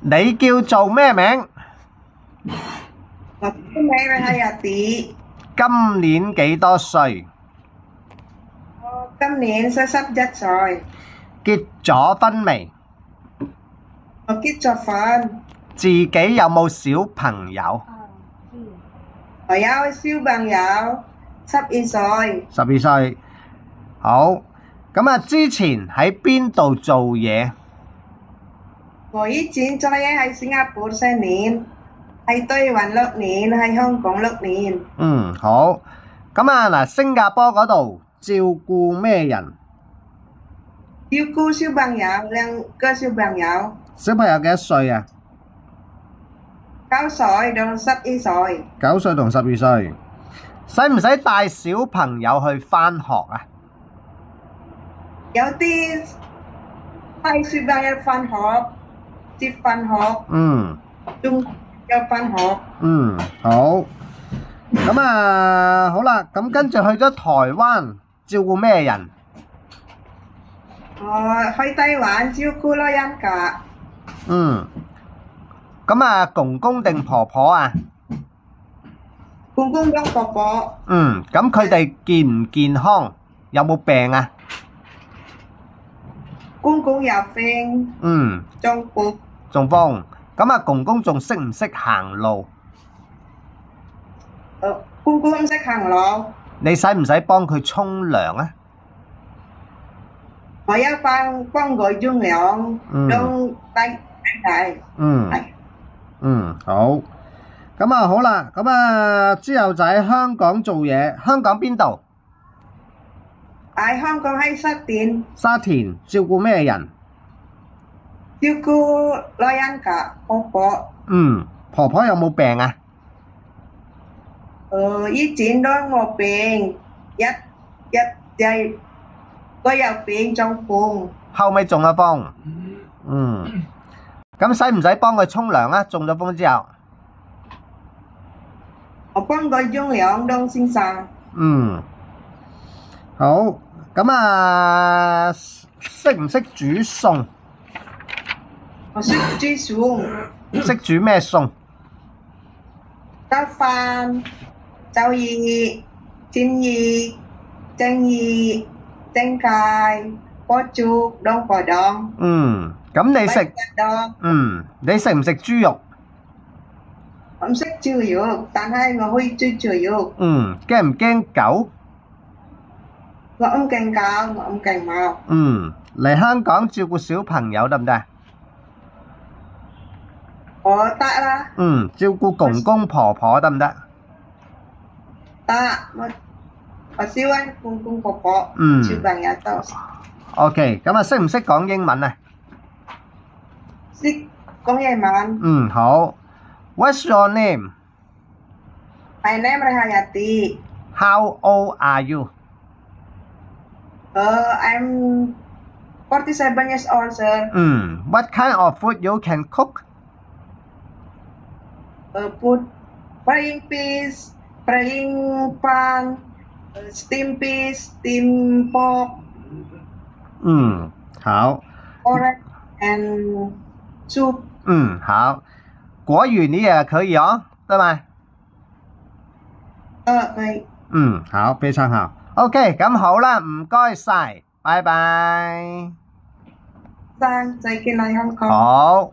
你叫做咩名？我叫 Merahayati。今年幾多歲？我今年41歲。結咗婚未？我結咗婚。自己有冇小朋友？我有小朋友，12歲。12歲。好，咁啊，之前喺邊度做嘢？我以前做嘢喺新加坡4年，喺台灣6年，喺香港6年。好。咁啊，嗱，新加坡嗰度照顧咩人？照顧小朋友，2個小朋友。小朋友幾多歲啊9歲到12歲。9歲同12歲。使唔使帶小朋友去返學啊？有啲帶小朋友返學，接返學。仲有返學。好。咁啊，好啦，咁跟住去咗台灣，照顧咩人？去台灣照顧老人家。咁啊，公公定婆婆啊？公公同婆婆。咁佢哋健唔健康？有冇病啊？公公有病。中風。中風。咁啊，公公仲識唔識行路？公公唔識行路。你使唔使幫佢沖涼啊？我有幫佢沖涼，用帶。好。咁啊，好啦，咁啊，之後就喺香港做嘢。香港邊度？喺香港喺沙田。沙田照顧咩人？照顧老人家，婆婆。婆婆有冇病啊？以前都冇病，佢有病中風。後尾中咗風。咁使唔使幫佢沖涼啊？中咗風之後。我幫佢沖涼當先生。好。咁啊，識唔識煮餸？我識煮餸。識煮咩餸？咖飯、酒魚、煎魚、蒸魚、蒸雞、火粥、冬瓜凍。咁你食唔食豬肉？我唔識豬肉，但係我可以煮豬肉。驚唔驚狗？我唔驚狗，我唔驚貓。嚟香港照顧小朋友得唔得？我得啦。照顧公公婆婆得唔得？得，我喜歡公公婆婆，小朋友都。OK，咁啊，識唔識講英文啊？識講英文。好。What's your name? My name is Hayati. How old are you? I'm 47 years old, sir. What kind of food you can cook? Put frying fish, frying pan, steamed fish, steamed pork. 好。Pork and soup. 好。國語你也可以哦，對嗎？可以。好，非常好。OK， 咁好啦，唔該晒，拜拜。再見啦，香港。好。